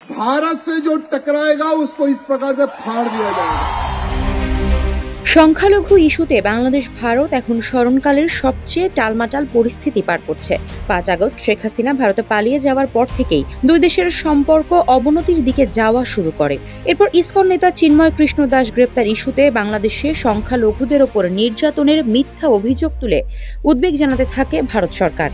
भारत से जो टकराएगा उसको इस प्रकार से फाड़ दिया जाएगा। সংখ্যালঘু ইস্যুতে বাংলাদেশ ভারত এখন স্মরণকালের সবচেয়ে টালমাটাল পরিস্থিতি পার করছে। 5 আগস্ট শেখ হাসিনা ভারতে পালিয়ে যাওয়ার পর থেকেই দুই দেশের সম্পর্ক অবনতির দিকে যাওয়া শুরু করে। এরপর ইসকন নেতা চিন্ময় কৃষ্ণ দাস গ্রেপ্তার ইস্যুতে বাংলাদেশে সংখ্যালঘুদের ওপর নির্যাতনের মিথ্যা অভিযোগ তুলে উদ্বেগ জানাতে থাকে ভারত সরকার।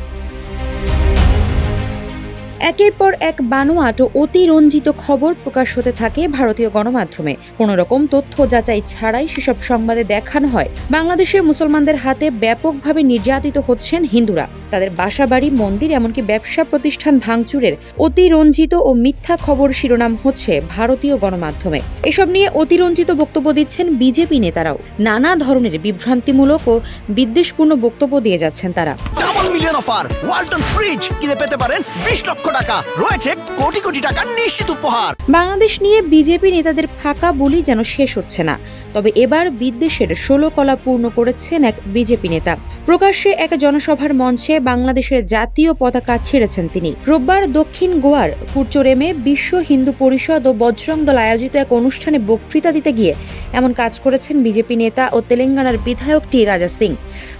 একের পর এক বানোয়াট ও অতিরঞ্জিত খবর প্রকাশ হতে থাকে ভারতীয় গণমাধ্যমে। কোনো রকম তথ্য যাচাই ছাড়াই সেসব সংবাদে দেখানো হয় বাংলাদেশের মুসলমানদের হাতে ব্যাপকভাবে নির্যাতিত হচ্ছেন হিন্দুরা। তাদের বাসাবাড়ি, মন্দির, এমনকি ব্যবসা প্রতিষ্ঠান ভাঙচুরের অতিরঞ্জিত ও মিথ্যা খবর শিরোনাম হচ্ছে ভারতীয় গণমাধ্যমে। এসব নিয়ে অতিরঞ্জিত বক্তব্য দিচ্ছেন বিজেপি নেতারাও। নানা ধরনের বিভ্রান্তিমূলক ও বিদ্বেষপূর্ণ বক্তব্য দিয়ে যাচ্ছেন তারা। Double million offer, Walton fridge কিনে পেতে পারেন 20 লক্ষ টাকা, রয়েছে কোটি কোটি টাকার নিশ্চিত উপহার। বাংলাদেশ নিয়ে বিজেপি নেতাদের ফাঁকা বলি যেন শেষ হচ্ছে না। তবে এবার বিদ্বেষের 16 কলা পূর্ণ করেছেন এক বিজেপি নেতা। প্রকাশ্যে এক জনসভার মঞ্চে বাংলাদেশের জাতীয় পতাকা ছেড়েছেন তিনি। রোববার দক্ষিণ গোয়ার কুরচোরেমে বিশ্ব হিন্দু পরিষদ ও বজরং দল আয়োজিত এক অনুষ্ঠানে বক্তৃতা দিতে গিয়ে এমন কাজ করেছেন বিজেপি নেতা ও তেলেঙ্গানার বিধায়ক টি রাজা সিং।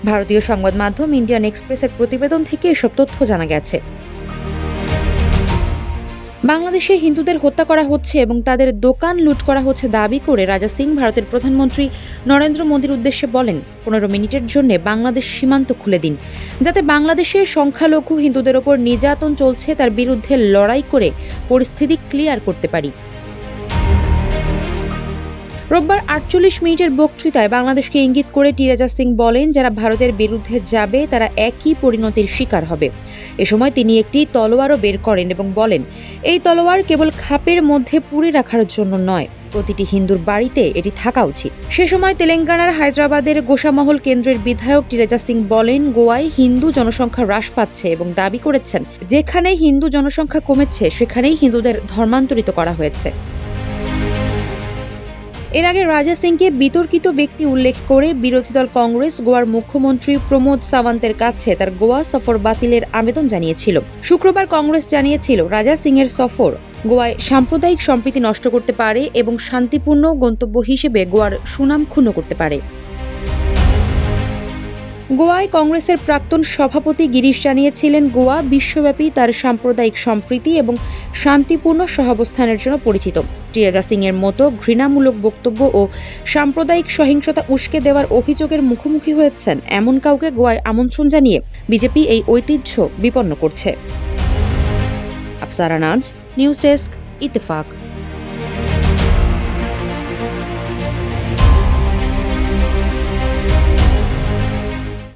ভারতীয় সংবাদ মাধ্যম ইন্ডিয়ান এক্সপ্রেসের প্রতিবেদন থেকে এসব তথ্য জানা গেছে। বাংলাদেশে হিন্দুদের হত্যা করা হচ্ছে এবং তাদের দোকান লুট করা হচ্ছে দাবি করে রাজা সিং ভারতের প্রধানমন্ত্রী নরেন্দ্র মোদীর উদ্দেশ্যে বলেন, 15 মিনিটের জন্য বাংলাদেশ সীমান্ত খুলে দিন, যাতে বাংলাদেশে সংখ্যালঘু হিন্দুদের ওপর নির্যাতন চলছে তার বিরুদ্ধে লড়াই করে পরিস্থিতি ক্লিয়ার করতে পারি। রোববার 48 মিনিটের বক্তৃতায় বাংলাদেশকে ইঙ্গিত করে টি রাজা সিং বলেন, যারা ভারতের বিরুদ্ধে যাবে তারা একই পরিণতির শিকার হবে। এ সময় তিনি একটি তলোয়ারও বের করেন এবং বলেন, এই তলোয়ার কেবল খাপের মধ্যে পুরে রাখার জন্য নয়, প্রতিটি হিন্দুর বাড়িতে এটি থাকা উচিত। সে সময় তেলেঙ্গানার হায়দ্রাবাদের গোসামহল কেন্দ্রের বিধায়ক টি রাজা সিং বলেন, গোয়ায় হিন্দু জনসংখ্যা হ্রাস পাচ্ছে এবং দাবি করেছেন, যেখানেই হিন্দু জনসংখ্যা কমেছে সেখানেই হিন্দুদের ধর্মান্তরিত করা হয়েছে। এর আগে রাজা সিংকে বিতর্কিত ব্যক্তি উল্লেখ করে বিরোধী দল কংগ্রেস গোয়ার মুখ্যমন্ত্রী প্রমোদ সাওয়ান্তের কাছে তার গোয়া সফর বাতিলের আবেদন জানিয়েছিল। শুক্রবার কংগ্রেস জানিয়েছিল, রাজা সিং এর সফর গোয়ায় সাম্প্রদায়িক সম্প্রীতি নষ্ট করতে পারে এবং শান্তিপূর্ণ গন্তব্য হিসেবে গোয়ার সুনাম ক্ষুণ্ণ করতে পারে। গোয়ায় কংগ্রেসের প্রাক্তন সভাপতি গিরিশ জানিয়েছিলেন, গোয়া বিশ্বব্যাপী তার সাম্প্রদায়িক সম্প্রীতি এবং শান্তিপূর্ণ সহাবস্থানের জন্য পরিচিত। টি রাজা সিং এর মতো ঘৃণামূলক বক্তব্য ও সাম্প্রদায়িক সহিংসতা উস্কে দেওয়ার অভিযোগের মুখোমুখি হয়েছেন এমন কাউকে গোয়ায় আমন্ত্রণ জানিয়ে বিজেপি এই ঐতিহ্য বিপন্ন করছে। আফসারা নাজ, নিউজ ডেস্ক, ইত্তেফাক।